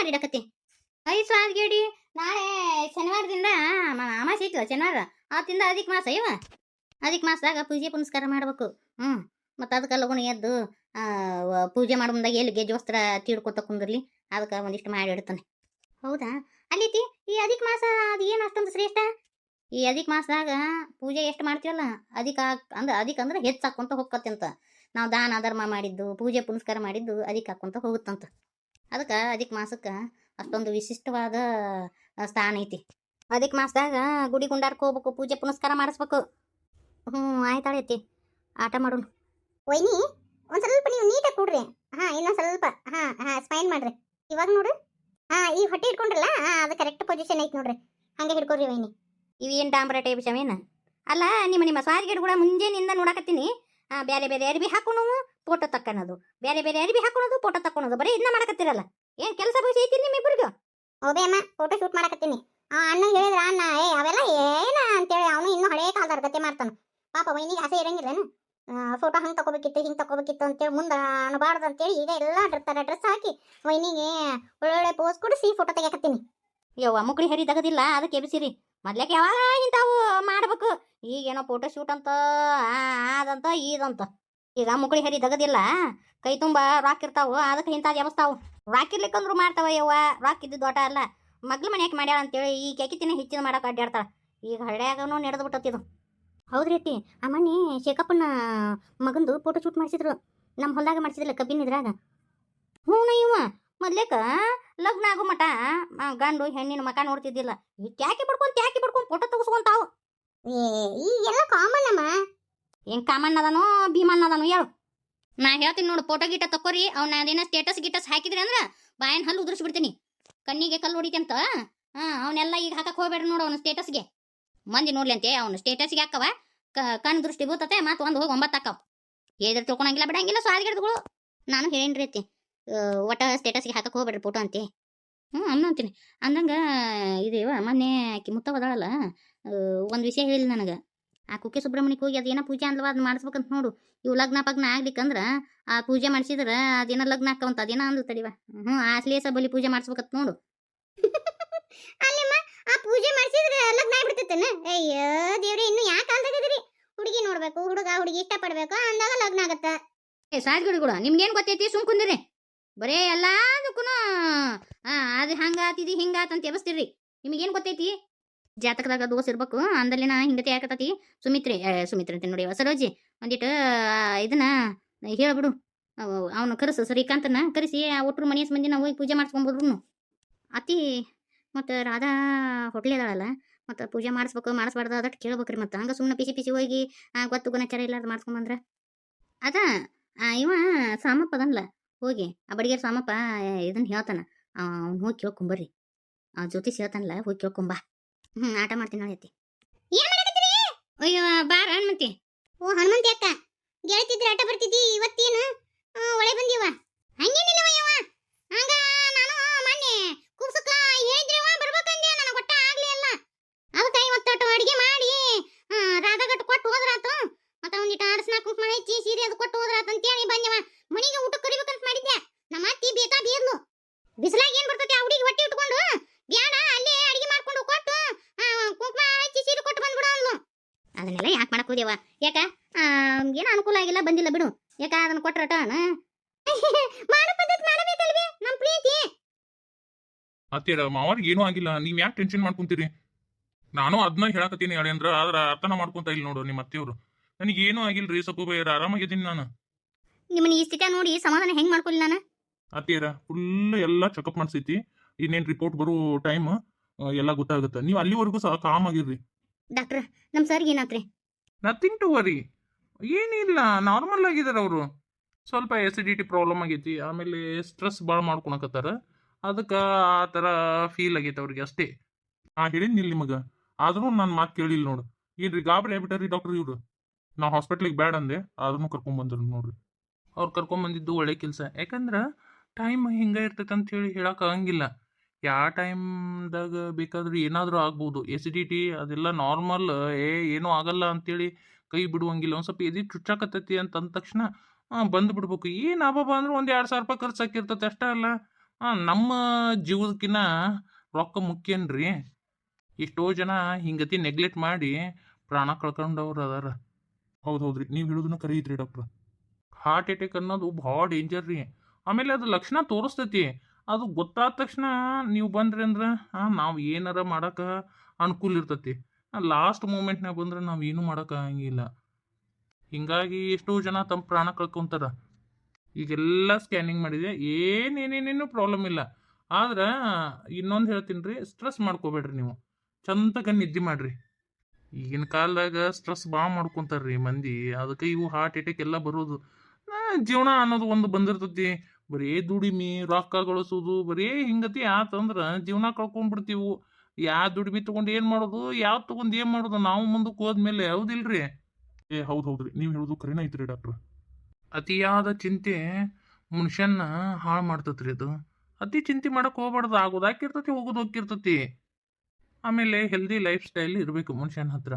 ಮಾಡಿಡಕತ್ತಿ. ಸ್ವಾದ್ಗೇಡಿ ನಾಳೆ ಶನಿವಾರದಿಂದ ಅಮಾಸೆ ಐತಿ ಶನಿವಾರ ಆತಿಂದ ಅಧಿಕ ಮಾಸ ಇವ. ಅಧಿಕ ಮಾಸದಾಗ ಪೂಜೆ ಪುನಸ್ಕಾರ ಮಾಡ್ಬೇಕು. ಮತ್ತು ಅದಕ್ಕೆ ಲಗುಣ ಎದ್ದು ಪೂಜೆ ಮಾಡೋ ಮುಂದಾಗ ಎಲ್ಲಿ ಗೆಜ್ಜೆ ತೀಡ್ಕೊತ ಕುಂದಿರ್ಲಿ, ಅದಕ್ಕೆ ಒಂದಿಷ್ಟು ಮಾಡಿ ಇಡ್ತಾನೆ. ಹೌದಾ ಅಲ್ಲಿತಿ ಈ ಅಧಿಕ ಮಾಸ ಅದು ಏನು ಅಷ್ಟೊಂದು ಶ್ರೇಷ್ಠ? ಈ ಅಧಿಕ ಮಾಸದಾಗ ಪೂಜೆ ಎಷ್ಟು ಮಾಡ್ತೀವಲ್ಲ ಅಧಿಕ ಅಂದ್ರೆ ಹೆಚ್ಚಾಕೊಂತ ಹೋಗ್ಕತ್ತೆ ಅಂತ. ನಾವು ದಾನ ಧರ್ಮ ಮಾಡಿದ್ದು ಪೂಜೆ ಪುನಸ್ಕಾರ ಮಾಡಿದ್ದು ಅಧಿಕ ಹಾಕೊಂತ ಹೋಗುತ್ತಂತ. ಅದಕ್ಕೆ ಅಧಿಕ ಮಾಸಕ್ಕೆ ಅಷ್ಟೊಂದು ವಿಶಿಷ್ಟವಾದ ಸ್ಥಾನ ಐತಿ. ಅಧಿಕ ಮಾಸದಾಗ ಗುಡಿ ಗುಂಡಾರ್ಕ ಹೋಗ್ಬೇಕು, ಪೂಜೆ ಪುನಸ್ಕಾರ ಮಾಡಿಸ್ಬೇಕು. ಆಯ್ತಾಳೈತಿ, ಆಟ ಮಾಡೋಣ. ವೈನಿ ಒಂದು ಸ್ವಲ್ಪ ನೀವು ನೀಟಾಗಿ ಕೊಡ್ರಿ. ಇನ್ನೊಂದು ಸ್ವಲ್ಪ ಸ್ಮೈಲ್ ಮಾಡ್ರಿ. ಇವಾಗ ನೋಡ್ರಿ, ಈ ಹೊಟ್ಟೆ ಹಿಡ್ಕೊಂಡ್ರಲ್ಲ, ಅದು ಕರೆಕ್ಟ್ ಪೊಸಿಷನ್ ಐತಿ ನೋಡ್ರಿ. ಹಂಗೆ ಹಿಡ್ಕೊಡ್ರಿ ವೈನಿ. ಇವೇನು ಡಾಂಬರ ವಿಷಯವೇನು ಅಲ್ಲ. ನಿಮ್ಮ ಸ್ವಾದಿಗೆಡ್ಗಳ ಮುಂಜಾನಿಂದ ನೋಡಕತ್ತೀನಿ. ಬೇರೆ ಬೇರೆ ಅರಿವಿ ಹಾಕೋಣ, ಫೋಟೋ ತಕ್ಕನದು, ಬೇರೆ ಬೇರೆ ಅರಿವಿ ಹಾಕೋಣದು, ಫೋಟೋ ತಕ್ಕೊಳೋದು, ಬರೀ ಇದನ್ನ ಮಾಡಕತ್ತಿರಲ್ಲ. ಏನು ಕೆಲಸ ಬಿಸಿ ಐತಿ ನಿಮ್ಮಿಬ್ಬರಿಗೂ? ಹೌದೇ ಅಮ್ಮ, ಫೋಟೋ ಶೂಟ್ ಮಾಡಕತ್ತೀನಿ. ಅಣ್ಣ ಹೇಳಿದ್ರ ಅಣ್ಣ ಅವೆಲ್ಲ ಏನ ಅಂತೇಳಿ ಅವನು ಇನ್ನೂ ಹಳೇ ಕಾಲದ ಗತೆ ಮಾಡ್ತಾನೆ. ಪಾಪ ವೈನಿಗೆ ಆಸೆ ಇರಂಗಿಲ್ಲನು ಫೋಟೋ ಹಂಗೆ ತಗೋಬೇಕಿತ್ತು ಹಿಂಗೆ ತಗೋಬೇಕಿತ್ತು ಅಂತೇಳಿ ಮುಂದೆ ಅನ್ಬಾರ್ದು ಅಂತೇಳಿ ಈಗ ಎಲ್ಲ ಡ್ರೆಸ್ ಹಾಕಿ ವೈನಿಗೆ ಒಳ್ಳೊಳ್ಳೆ ಪೋಸ್ ಕೊಡಿಸಿ ಫೋಟೋ ತೆಗಿಯಕತ್ತೀನಿ. ಯವ್ವ ಮುಕ್ಳಿ ಹರಿ ತಗದಿಲ್ಲ, ಅದಕ್ಕೆ ಎಬ್ಸಿರಿ. ಮೊದ್ಲೇಕೆ ಯಾವಾಗ ಇಂಥವು ಮಾಡ್ಬೇಕು. ಈಗೇನೋ ಫೋಟೋ ಶೂಟ್ ಅಂತ ಅದಂತ ಇದಂತ. ಈಗ ಮುಕ್ಳಿ ಹರಿ ತಗದಿಲ್ಲ, ಕೈ ತುಂಬ ರಾಕ್ ಇರ್ತಾವು, ಅದಕ್ಕೆ ಇಂಥದ್ದು ಎಬಸ್ತಾವು. ರಾಕ್ ಇರ್ಲಿಕ್ಕಂದ್ರು ಮಾಡ್ತಾವ ಯವ್ವ. ರಾಕ್ ಇದ್ದು ದೊಡ್ಡ ಅಲ್ಲ. ಮಗ್ಳು ಮನ್ಯಾಕೆ ಮಾಡ್ಯಾಳ ಅಂತೇಳಿ ಈ ಕೆಕಿತಿನ ಹೆಚ್ಚಿನ ಮಾಡಕ್ಕೆ ಅಡ್ಡಾಡ್ತಾಳ. ಈಗ ಹಳ್ಳ್ಯಾಗನೂ ನಡೆದು ಬಿಟ್ಟತ್ತಿದು. ಹೌದ್ರಿ ಅತ್ತಿ, ಆ ಮನೆ ಶೇಖಪ್ಪನ ಮಗಂದು ಫೋಟೋ ಶೂಟ್ ಮಾಡಿಸಿದ್ರು. ನಮ್ಮ ಹೊಲದಾಗ ಮಾಡಿಸಿದ್ರಲ್ಲ ಕಬ್ಬಿನ ಇದ್ರಾಗ. ಇವ ಮೊದ್ಲೇಕ ಲಗ್ನ ಆಗೋ ಮಟ ಗಂಡು ಹೆಣ್ಣಿನ ಮಕ ನೋಡ್ತಿದ್ದಿಲ್ಲ. ಈ ಟ್ಯಾಕಿ ಪಡ್ಕೊಂಡು ಫೋಟೋ ತಗಸ್ಕೊಂತಾವು. ಈಗೆಲ್ಲ ಕಾಮನ್ ಅಮ್ಮ. ಹೆಂಗ್ ಕಾಮನ್ ಅದನೋ ಭೀಮನ್ ಅದನೋ ಹೇಳು. ನಾ ಹೇಳ್ತೀನಿ ನೋಡು, ಫೋಟೋ ಗಿಟ ತಕ್ಕೋರಿ. ಅವ್ನ ಅದೇನ ಸ್ಟೇಟಸ್ ಹಾಕಿದ್ರಿ ಅಂದ್ರ ಬಾಯನ್ ಹಲ್ಲು ಉದುರಿಸ್ಬಿಡ್ತೀನಿ, ಕಣ್ಣಿಗೆ ಕಲ್ಲು ಹೊಡಿತಂತ. ಅವನ್ನೆಲ್ಲ ಈಗ ಹಾಕಕ್ ಹೋಗ್ಬೇಡ್ರಿ ನೋಡು. ಅವ್ನ ಸ್ಟೇಟಸ್ಗೆ ಮಂದಿ ನೋಡ್ಲಿ ಅಂತೆ. ಅವ್ನು ಸ್ಟೇಟಸ್ಗೆ ಹಾಕವ ಕಣ್ಣು ದೃಷ್ಟಿ ಬೀಳ್ತತೆ. ಮತ್ತು ಒಂದು ಹೋಗಿ 9 ಹಾಕವ್. ಏದ್ರ ತಿಳ್ಕೊಳಂಗಿಲ್ಲ ಬಿಡಂಗಿಲ್ಲ ಸ್ವಾದಿಗೆಡ್ಗಳು. ನಾನು ಹೇಳೇನ್ರಿ ಅತ್ತಿ, ಒಟ್ಟ ಸ್ಟೇಟಸ್ಗೆ ಹಾಕಕ್ ಹೋಗ್ಬೇಡ್ರಿ ಫೋಟೋ ಅಂತೆ. ಅಂತೀನಿ ಅಂದಂಗ ಇದೇವ ಮೊನ್ನೆ ಆಕಿ ಮುತ್ತ ಹೋದಾಳಲ್ಲ, ಒಂದು ವಿಷಯ ಹೇಳಿಲ್ಲ ನನಗೆ. ಆ ಕುಕ್ಕೆ ಸುಬ್ರಹ್ಮಣ್ಯಕ್ಕೆ ಹೋಗಿ ಅದೇನೋ ಪೂಜೆ ಅಂದ್ಲವ, ಅದನ್ನ ಮಾಡಿಸ್ಬೇಕಂತ ನೋಡು. ಇವು ಲಗ್ನ ಪಗ್ನ ಆಗ್ಲಿಕ್ಕಂದ್ರ ಆ ಪೂಜೆ ಮಾಡಿಸಿದ್ರ ಅದೇನೋ ಲಗ್ನ ಹಾಕವಂತ ಅದೇನೋ ಅಂದ್ಲು ತಡಿವ. ಆಸ್ಲೇಸ ಬಲಿ ಪೂಜೆ ಮಾಡಿಸ್ಬೇಕಂತ ನೋಡು. ಅಲ್ಲಮ್ಮ, ಆ ಪೂಜೆ ಮಾಡಿಸಿದ್ರೆ ಲಗ್ನ ಆಗ್ಬಿಡ್ತೈತೇನ? ಅಯ್ಯೋ ದೇವ್ರಿ, ಇನ್ನು ಯಾಕೆ ಕಾಲ್ದಾಗದಿರಿ? ಹುಡುಗಿ ನೋಡ್ಬೇಕು, ಹುಡುಗಿ ಇಷ್ಟಪಡ್ಬೇಕು ಅಂದಾಗ ಲಗ್ನ ಆಗತ್ತ. ಸಾಜ್ಗಿಡಿಗಳು ನಿಮ್ಗೇನು ಗೊತ್ತೈತಿ? ಸುಮ್ ಕುಂದಿರಿ. ಬರೇ ಎಲ್ಲದಕ್ಕೂ ಅದು ಹಂಗಾತಿದಿ ಹಿಂಗಾತಂತ ಎಬಸ್ತಿರ್ರಿ. ನಿಮಗೇನು ಗೊತ್ತೈತಿ? ಜಾತಕದಾಗ ದೋಷ ಇರ್ಬೇಕು, ಅಂದಲ್ಲಿನ ಹಿಂಗತಿ ಯಾಕತತಿ. ಸುಮಿತ್ರೆ ಅಂತ ನೋಡಿ, ಸರೋಜಿ ಒಂದಿಟ್ಟು ಇದನ್ನ ಹೇಳ್ಬಿಡು. ಅವನು ಕರೆಸು, ಶ್ರೀಕಾಂತನ ಕರೆಸಿ ಒಟ್ಟರು ಮನೆಯ ಮಂದಿನ ಹೋಗಿ ಪೂಜೆ ಮಾಡಿಸ್ಕೊಂಡ್ಬಿಡ್ರು. ಅತಿ ಮತ್ತು ರಾಧಾ ಹೋಟ್ಲಿ ಅದಾಳಲ್ಲ, ಮತ್ತು ಪೂಜೆ ಮಾಡಿಸ್ಬಾರ್ದು ಅದಟ್ಟು ಕೇಳ್ಬೇಕ್ರಿ. ಮತ್ತು ಹಂಗೆ ಸುಮ್ಮನೆ ಪಿಸಿ ಹೋಗಿ ಗೊತ್ತು ಗುಣಚಾರ ಇಲ್ಲಾರ್ದು ಮಾಡಿಸ್ಕೊಂಬಂದ್ರೆ ಅದ ಇವ ಸಾಮಪ್ಪ ಅದನ್ಲ, ಹೋಗಿ ಆ ಬಡಿಗೆರ್ ಸಾಮಪ್ಪ ಇದನ್ನ ಹೇಳ್ತಾನ. ಅವ್ನು ಹೋಗಿ ಕೇಳ್ಕೊಂಬರ್ರಿ. ಜ್ಯೋತಿಷ್ ಹೇಳ್ತಾನಲ್ಲ, ಹೋಗಿ ಕೇಳ್ಕೊಂಬ. ಆಟ ಮಾಡ್ತೀನಿ ನೋಡಿ ಅತ್ತಿ. ಅಯ್ಯೋ ಬಾರ ಹನುಮಂತಿ. ಓ ಹನುಮಂತಿ ಅಕ್ಕ, ಗೆಳತಿದ್ರೆ ಆಟ ಬರ್ತಿದ್ದಿ, ಇವತ್ತೇನು ಒಳೆ ಬಂದಿವ? ಹಂಗೇನಿಲ್ಲವ ಯವ್ವ. ಹಂಗ ನಾನು ಮೊನ್ನೆ ಕುಬ್ಸಕ್ಕ ಹೇಳಿದ್ರಿವ ಬರ್ಬೇಕಂದ್ಯ, ನನಗೆ ಒಟ್ಟ ಆಗ್ಲಿ ಅಲ್ಲ. ಅದಕ್ಕೆ ಇವತ್ತು ಅಡಿಗೆ ಮಾಡಿ ರಾಧಾಗಟ್ಟು ಕೊಟ್ಟು ಹೋದ್ರಾತು. ಮತ್ತೆ ಒಂದಿಟ್ಟು ಅರಸನ ಕುಂಕುಮ ಹೆಚ್ಚಿ ಸೀರೆ ಅದು ಕೊಟ್ಟು ಹೋದ್ರಾತು ಅಂತೇಳಿ ಬಂದವ. ಮನೆಗೆ ಊಟ ಕರಿಬೇಕಂತ ಮಾಡಿದ್ದೆ. ನಮ್ಮ ಅತ್ತಿ ಬೇದ್ಲು. ಬಿಸಿಲಾಗ ಏನ್ ಬರ್ತೈತಿ ಆ ಹುಡುಗಿ ಹೊಟ್ಟೆ ಇಟ್ಕೊಂಡು, ಬ್ಯಾಡ ಅಲ್ಲೇ ಅಡಿಗೆ ಮಾಡ್ಕೊಂಡು ಕೊಟ್ಟು ಕುಂಕುಮ ಹಚ್ಚಿ ಸೀರೆ ಕೊಟ್ಟು ಬಂದ್ಬಿಡು ಅಂದ್ಲು. ಅದನ್ನೆಲ್ಲ ಯಾಕೆ ಮಾಡಕ್ ಹೋದೇವ? ಯಾಕ ಏನು ಅನುಕೂಲ ಆಗಿಲ್ಲ, ಬಂದಿಲ್ಲ ಬಿಡು. ಯಾಕ ಅದನ್ನ ಕೊಟ್ರಟ ಮಾಡೋ ಪದ್ಧತಿ ಮಾಡಬೇಕಲ್ವೇ ನಮ್ಮ ಪ್ರೀತಿ. ಅತ್ತೀರ ಮಾವರಿಗೆ ಏನೂ ಆಗಿಲ್ಲ, ನೀವ್ ಯಾಕೆ ಟೆನ್ಷನ್ ಮಾಡ್ಕೊಂತೀರಿ? ನಾನು ಅದನ್ನ ಹೇಳಕತ್ತೀನಿ ಅಳಿಯಂದ್ರ, ಆದ್ರ ಅರ್ಥನ ಮಾಡ್ಕೊಂತ ಇಲ್ಲ ನೋಡು ನಿಮ್ಮ ಅತ್ತಿಯವರು. ನನಗೆ ಏನೂ ಆಗಿಲ್ರಿ, ಸ್ವಲ್ಪ ಆರಾಮಾಗಿದ್ದೀನಿ ನಾನು. ನಿಮ್ಮನ್ನ ಈ ಸ್ಥಿತಿ ನೋಡಿ ಸಮಾಧಾನ ಹೆಂಗ್ ಮಾಡ್ಕೊಳ್ಳಿ ನಾನು? ಅತ್ತೀರ ಫುಲ್ ಎಲ್ಲ ಚೆಕಪ್ ಮಾಡ್ಸೈತಿ. ಇನ್ನೇನ್ ರಿಪೋರ್ಟ್ ಬರೋ ಟೈಮ್ ಎಲ್ಲ ಗೊತ್ತಾಗುತ್ತೆ. ನೀವು ಅಲ್ಲಿವರೆಗೂ ಸಹ ಕಾಮ್ ಆಗಿರ್ರಿ. ಡಾಕ್ಟ್ರ್, ನಮ್ಮ ಸರ್ಗೆ ಏನಾತ್ರಿ? ನಥಿಂಗ್ ಟು ವರಿ, ಏನಿಲ್ಲ, ನಾರ್ಮಲ್ ಆಗಿದಾರ ಅವರು. ಸ್ವಲ್ಪ ಎಸಿಡಿಟಿ ಪ್ರಾಬ್ಲಮ್ ಆಗೈತಿ, ಆಮೇಲೆ ಸ್ಟ್ರೆಸ್ ಭಾಳ ಮಾಡ್ಕೊಳಕತ್ತಾರ. ಅದಕ್ಕೆ ಆ ಥರ ಫೀಲ್ ಆಗೈತೆ ಅವ್ರಿಗೆ ಅಷ್ಟೇ. ಹೇಳಿದ್ನಿಲ್ಲ ನಿಮಗೆ, ಆದ್ರೂ ನನ್ನ ಮಾತು ಕೇಳಿಲ್ಲ ನೋಡು. ಏನ್ರಿ ಗಾಬರಿ ಆಗ್ಬಿಟ್ಟಾರಿ ಡಾಕ್ಟರ್ ಇವರು. ನಾ ಹಾಸ್ಪಿಟ್ಲಿಗೆ ಬ್ಯಾಡ ಅಂದೆ, ಅದನ್ನು ಕರ್ಕೊಂಬಂದ್ರು ನೋಡ್ರಿ. ಅವ್ರು ಕರ್ಕೊಂಬಂದಿದ್ದು ಒಳ್ಳೆ ಕೆಲಸ. ಯಾಕಂದ್ರೆ ಟೈಮ್ ಹಿಂಗೆ ಇರ್ತೈತೆ ಅಂತ ಹೇಳಕ್ ಆಗಂಗಿಲ್ಲ. ಯಾವ ಟೈಮ್ದಾಗ ಬೇಕಾದ್ರೂ ಏನಾದರೂ ಆಗ್ಬೋದು. ಎಸಿಡಿಟಿ ಅದೆಲ್ಲ ನಾರ್ಮಲ್, ಏನೂ ಆಗಲ್ಲ ಅಂತೇಳಿ ಕೈ ಬಿಡುವಂಗಿಲ್ಲ. ಒಂದು ಸ್ವಲ್ಪ ಎದಿ ಚುಚ್ಚಾಕತ್ತೈತಿ ಅಂತ ಅಂದ ತಕ್ಷಣ ಬಂದು ಬಿಡ್ಬೇಕು. ಏನು ಅಬ್ಬಬ್ಬ ಅಂದ್ರೆ 1-2 ಸಾವಿರ ರೂಪಾಯಿ ಖರ್ಚು ಹಾಕಿರ್ತೈತೆ ಅಷ್ಟೇ ಅಲ್ಲ. ನಮ್ಮ ಜೀವದಕ್ಕಿನ್ನ ರೊಕ್ಕ ಮುಖ್ಯನ್ರಿ. ಎಷ್ಟೋ ಜನ ಹಿಂಗತಿ ನೆಗ್ಲೆಕ್ಟ್ ಮಾಡಿ ಪ್ರಾಣ ಕಳ್ಕೊಂಡವ್ರು ಅದಾರ. ಹೌದು ಹೌದ್ರಿ, ನೀವು ಹೇಳೋದನ್ನ ಕರೆ ಐತ್ರಿ ಡಾಕ್ಟ್ರ. ಹಾರ್ಟ್ ಅಟ್ಯಾಕ್ ಅನ್ನೋದು ಭಾಳ ಡೇಂಜರ್ ರೀ. ಆಮೇಲೆ ಅದು ಲಕ್ಷಣ ತೋರಿಸ್ತೈತಿ. ಅದು ಗೊತ್ತಾದ ತಕ್ಷಣ ನೀವು ಬಂದ್ರಿ ಅಂದ್ರೆ ನಾವು ಏನಾರ ಮಾಡಕ್ಕೆ ಅನುಕೂಲ ಇರ್ತೈತಿ. ಲಾಸ್ಟ್ ಮೂಮೆಂಟ್ನಾಗ ಬಂದ್ರೆ ನಾವು ಏನೂ ಮಾಡಕ್ಕೆ ಆಗಂಗಿಲ್ಲ. ಹಿಂಗಾಗಿ ಎಷ್ಟೋ ಜನ ತಮ್ಮ ಪ್ರಾಣ ಕಳ್ಕೊಂತಾರ. ಈಗೆಲ್ಲ ಸ್ಕ್ಯಾನಿಂಗ್ ಮಾಡಿದೆ, ಏನೇನೇನೇನು ಪ್ರಾಬ್ಲಮ್ ಇಲ್ಲ. ಆದ್ರೆ ಇನ್ನೊಂದು ಹೇಳ್ತೀನಿ ರೀ, ಸ್ಟ್ರೆಸ್ ಮಾಡ್ಕೋಬೇಡ್ರಿ ನೀವು. ಚಂದಗ ನಿದ್ದೆ ಮಾಡ್ರಿ. ಈಗಿನ ಕಾಲದಾಗ ಸ್ಟ್ರೆಸ್ ಭಾಳ ಮಾಡ್ಕೊಂತಾರ್ರಿ ಮಂದಿ. ಅದಕ್ಕೆ ಇವು ಹಾರ್ಟ್ ಅಟ್ಯಾಕ್ ಎಲ್ಲ ಬರೋದು. ಜೀವನ ಅನ್ನೋದು ಒಂದು ಬಂದಿರ್ತೈತಿ. ಬರೀ ದುಡಿಮೆ ರೊಕ್ಕ ಗಳಿಸೋದು ಬರೀ ಹಿಂಗತಿ ಆತಂದ್ರೆ ಜೀವನ ಕಳ್ಕೊಂಡ್ಬಿಡ್ತೀವಿ. ಯಾವ ದುಡಿಮೆ ತಗೊಂಡು ಏನು ಮಾಡೋದು, ಯಾವ್ದು ತಗೊಂಡು ಏನು ಮಾಡೋದು ನಾವು ಮುಂದಕ್ಕೆ ಹೋದ್ಮೇಲೆ, ಹೌದಿಲ್ರಿ? ಹೌದು ಹೌದ್ರಿ, ನೀವು ಹೇಳೋದು ಕರೆನ ಐತ್ರಿ ಡಾಕ್ಟ್ರ. ಅತಿಯಾದ ಚಿಂತೆ ಮನುಷ್ಯನ ಹಾಳು ಮಾಡ್ತತ್ರಿ. ಅದು ಅತಿ ಚಿಂತೆ ಮಾಡಕ್ಕೆ ಹೋಗ್ಬಾರ್ದು. ಆಗೋದಾಕಿರ್ತತಿ, ಹೋಗೋದು ಹೋಗಿರ್ತತಿ. ಆಮೇಲೆ ಹೆಲ್ದಿ ಲೈಫ್ ಸ್ಟೈಲ್ ಇರಬೇಕು ಮನುಷ್ಯನ ಹತ್ರ.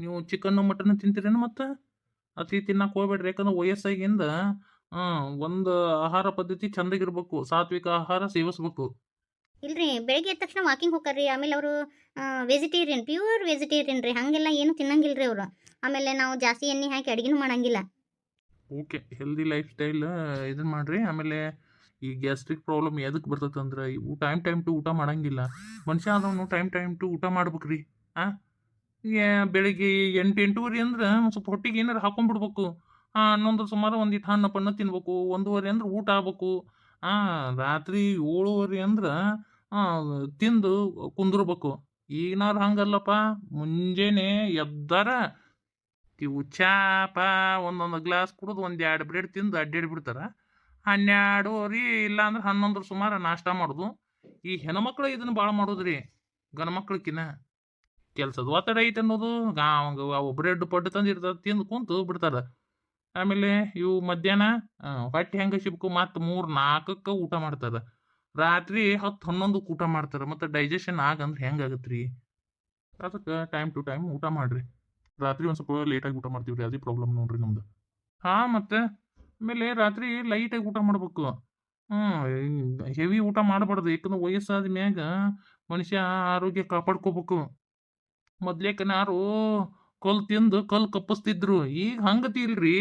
ನೀವು ಚಿಕನ್ ಮಟನ್ ತಿಂತೀರೇನು? ಮತ್ತು ಅತಿ ತಿನ್ನಕ್ಕೆ ಹೋಗ್ಬೇಡ್ರಿ. ಯಾಕಂದ್ರೆ ವಯಸ್ಸಾಗಿಂದ ಒಂದು ಆಹಾರ ಪದ್ಧತಿ ಚಂದಾಗಿರ್ಬೇಕು. ಸಾತ್ವಿಕ ಆಹಾರ ಸೇವಿಸ್ಬೇಕು. ಇಲ್ರಿ, ಬೆಳಿಗ್ಗೆ ಎದ್ದ ತಕ್ಷಣ ವಾಕಿಂಗ್ ಹೋಗ್ತಾರ್ರಿ. ಆಮೇಲೆ ಅವರು ವೆಜಿಟೇರಿಯನ್, ಪ್ಯೂರ್ ವೆಜಿಟೇರಿಯನ್ ರೀ. ಹಾಗೆಲ್ಲ ಏನು ತಿನ್ನಂಗಿಲ್ರಿ ಅವರು. ಆಮೇಲೆ ನಾವು ಜಾಸ್ತಿ ಎಣ್ಣೆ ಹಾಕಿ ಅಡುಗೆನೂ ಮಾಡಂಗಿಲ್ಲ. ಓಕೆ, ಹೆಲ್ದಿ ಲೈಫ್ ಸ್ಟೈಲ್ ಇದನ್ನು ಮಾಡಿರಿ. ಆಮೇಲೆ ಈ ಗ್ಯಾಸ್ಟ್ರಿಕ್ ಪ್ರಾಬ್ಲಮ್ ಎದಕ್ಕೆ ಬರ್ತೈತೆ ಅಂದ್ರೆ ಇವು ಟೈಮ್ ಟು ಊಟ ಮಾಡಂಗಿಲ್ಲ. ಮನುಷ್ಯ ಆದವನು ಟೈಮ್ ಟು ಊಟ ಮಾಡ್ಬೇಕ್ರಿ. ಬೆಳಿಗ್ಗೆ 8-8:30 ಅಂದ್ರೆ ಸ್ವಲ್ಪ ಹೊಟ್ಟಿಗೆ ಏನಾರು ಹಾಕೊಂಡ್ಬಿಡ್ಬೇಕು. ಹನ್ನೊಂದು ಸುಮಾರು ಒಂದಿಟ್ಟು ಹಣ್ಣು ಪಣ್ಣು ತಿನ್ಬೇಕು. 1:30 ಅಂದ್ರೆ ಊಟ ಆಗ್ಬೇಕು. ರಾತ್ರಿ 7:30 ಅಂದ್ರೆ ತಿಂದು ಕುಂದಿರ್ಬೇಕು. ಈಗಿನವ್ರು ಹಂಗಲ್ಲಪ್ಪ. ಮುಂಜಾನೆ ಎದ್ದಾರ ಇವು ಚಾಪ ಒಂದೊಂದು ಗ್ಲಾಸ್ ಕುಡಿದು 1-2 ಬ್ರೆಡ್ ತಿಂದು ಅಡ್ಡಾಡ್ಬಿಡ್ತಾರೆ. 12:30 ಇಲ್ಲಾಂದ್ರೆ 11 ಸುಮಾರು ನಾಷ್ಟ ಮಾಡೋದು. ಈ ಹೆಣ್ಮಕ್ಳು ಇದನ್ನು ಭಾಳ ಮಾಡೋದ್ರಿ ಗಂಡು ಮಕ್ಳಕ್ಕಿನ್ನ. ಕೆಲ್ಸದ ಒತ್ತಡ ಐತೆ ಅನ್ನೋದು ಅವು ಬ್ರೆಡ್ ಪಡ್ಡು ತಂದಿರ್ತಾರೆ, ತಿಂದು ಕುಂತು ಬಿಡ್ತಾರೆ. ಆಮೇಲೆ ಇವು ಮಧ್ಯಾಹ್ನ ಹೊಟ್ಟೆ ಹೆಂಗೆ ಸಿಬ್ಕು ಮತ್ತು 3-4ಕ್ಕೆ ಊಟ ಮಾಡ್ತಾರೆ. ರಾತ್ರಿ 10-11ಕ್ಕೆ ಊಟ ಮಾಡ್ತಾರೆ. ಮತ್ತು ಡೈಜೆಷನ್ ಆಗಂದ್ರೆ ಹೆಂಗಾಗತ್ತೆ ರೀ? ಅದಕ್ಕೆ ಟೈಮ್ ಟು ಟೈಮ್ ಊಟ ಮಾಡಿರಿ. ರಾತ್ರಿ ಒಂದು ಸ್ವಲ್ಪ ಲೇಟಾಗಿ ಊಟ ಮಾಡ್ತೀವಿ ರೀ, ಅದೇ ಪ್ರಾಬ್ಲಮ್ ನೋಡ್ರಿ ನಮ್ದು. ಮತ್ತು ಆಮೇಲೆ ರಾತ್ರಿ ಲೈಟಾಗಿ ಊಟ ಮಾಡ್ಬೇಕು. ಹೆವಿ ಊಟ ಮಾಡಬಾರ್ದು. ಯಾಕಂದ್ರೆ ವಯಸ್ಸಾದ ಮ್ಯಾಗ ಮನುಷ್ಯ ಆರೋಗ್ಯ ಕಾಪಾಡ್ಕೋಬೇಕು. ಮೊದ್ಲೇಕನಾರು ಕಲ್ಲು ತಿಂದು ಕಲ್ಲು ಕಪ್ಪಿಸ್ತಿದ್ರು. ಈಗ ಹಂಗತಿ ಇಲ್ರಿ.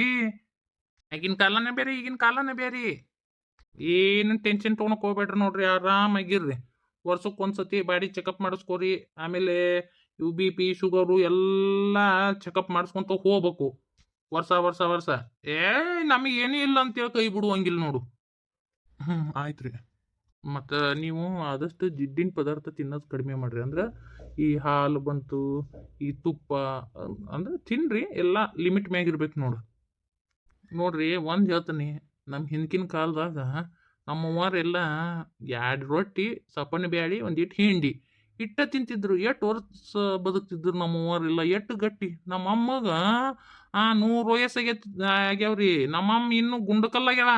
ಆಗಿನ ಕಾಲನೇ ಬೇರೆ, ಈಗಿನ ಕಾಲನೇ ಬೇರೆ. ಏನು ಟೆನ್ಷನ್ ತೊಗೊಳಕ್ ಹೋಗ್ಬೇಡ್ರಿ ನೋಡ್ರಿ, ಆರಾಮಾಗಿರ್ರಿ. ವರ್ಷಕ್ಕೊಂದ್ಸತಿ ಬಾಡಿ ಚೆಕಪ್ ಮಾಡಿಸ್ಕೋರಿ. ಆಮೇಲೆ ಯು BP ಶುಗರು ಎಲ್ಲ ಚೆಕಪ್ ಮಾಡಿಸ್ಕೊಂತ ಹೋಗ್ಬೇಕು. ವರ್ಷ ನಮಗೆ ಏನೂ ಇಲ್ಲ ಅಂತೇಳಿ ಕೈ ಬಿಡುವಂಗಿಲ್ಲ ನೋಡು. ಆಯ್ತು ರೀ. ಮತ್ತು ನೀವು ಆದಷ್ಟು ಜಿಡ್ಡಿನ ಪದಾರ್ಥ ತಿನ್ನೋದು ಕಡಿಮೆ ಮಾಡಿರಿ. ಅಂದ್ರೆ ಈ ಹಾಲು ಬಂತು, ಈ ತುಪ್ಪ ಅಂದ್ರೆ ತಿನ್ನಿರಿ. ಎಲ್ಲ ಲಿಮಿಟ್ ಮ್ಯಾಗ ಇರ್ಬೇಕು ನೋಡ್ರಿ. ಒಂದು ಹೇಳ್ತೀನಿ, ನಮ್ಮ ಹಿಂದಿನ ಕಾಲದಾಗ ನಮ್ಮವ್ವಾರೆಲ್ಲ 2 ರೊಟ್ಟಿ, ಸಪ್ಪನೆ ಬ್ಯಾಳಿ, ಒಂದಿಟ್ಟು ಹಿಂಡಿ ಇಟ್ಟ ತಿಂತಿದ್ರು. ಎಷ್ಟು ವರ್ಷ ಬದುಕ್ತಿದ್ರು ನಮ್ಮವ್ವಾರೆಲ್ಲ, ಎಷ್ಟು ಗಟ್ಟಿ. ನಮ್ಮಮ್ಮಗೆ 100 ವಯಸ್ಸಾಗ್ಯಾವ್ರಿ. ನಮ್ಮಮ್ಮ ಇನ್ನೂ ಗುಂಡಕಲ್ಲಾಗ್ಯಾಳ.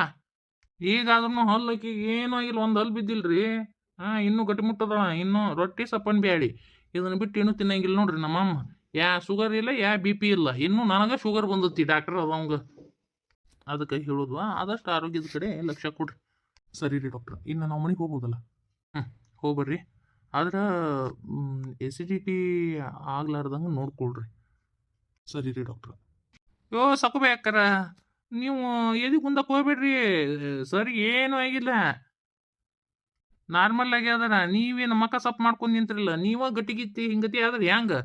ಈಗಾದ್ರೂ ಹಲ್ಲಕ್ಕೆ ಏನೂ ಆಗಿಲ್ಲ, ಒಂದು ಹಲ್ಲು ಬಿದ್ದಿಲ್ರಿ. ಇನ್ನೂ ಗಟ್ಟಿಮುಟ್ಟದಳ. ಇನ್ನೂ ರೊಟ್ಟಿ ಸಪ್ಪನೆ ಬ್ಯಾಳಿ ಇದನ್ನು ಬಿಟ್ಟು ಏನೂ ತಿನ್ನಂಗಿಲ್ಲ ನೋಡ್ರಿ ನಮ್ಮಮ್ಮ. ಶುಗರ್ ಇಲ್ಲ, BP ಇಲ್ಲ. ಇನ್ನೂ ನನಗೆ ಶುಗರ್ ಬಂದತಿ, ಡಾಕ್ಟರ್ ಅವಂಗೆ. ಅದಕ್ಕೆ ಹೇಳೋದು ಆದಷ್ಟು ಆರೋಗ್ಯದ ಕಡೆ ಲಕ್ಷ್ಯ ಕೊಡ್ರಿ. ಸರಿ ರೀ ಡಾಕ್ಟ್ರ, ಇನ್ನು ನಾವು ಮನೆಗೆ ಹೋಗ್ಬೋದಲ್ಲ? ಹೋಗ್ಬರ್ರಿ. ಆದ್ರೆ ಎಸಿಡಿಟಿ ಆಗ್ಲಾರ್ದಂಗೆ ನೋಡ್ಕೊಳ್ರಿ. ಸರಿ ರೀ ಡಾಕ್ಟ್ರ. ಸಾಕುಬೇಕಾರ ನೀವು ಎದಿ ಕುಂದಕ್ಕೆ ಹೋಗ್ಬೇಡ್ರಿ. ಸರಿ ಏನೂ ಆಗಿಲ್ಲ, ನಾರ್ಮಲ್ ಆಗಿ ಅದರ. ನೀವೇನು ಮಕ್ಕ ಸಪ್ ಮಾಡ್ಕೊಂಡು ನಿಂತಿರಲ್ಲ, ನೀವ ಗಟ್ಟಿಗಿತ್ತಿ ಹಿಂಗತಿ ಆದ್ರೆ ಹೆಂಗೆ?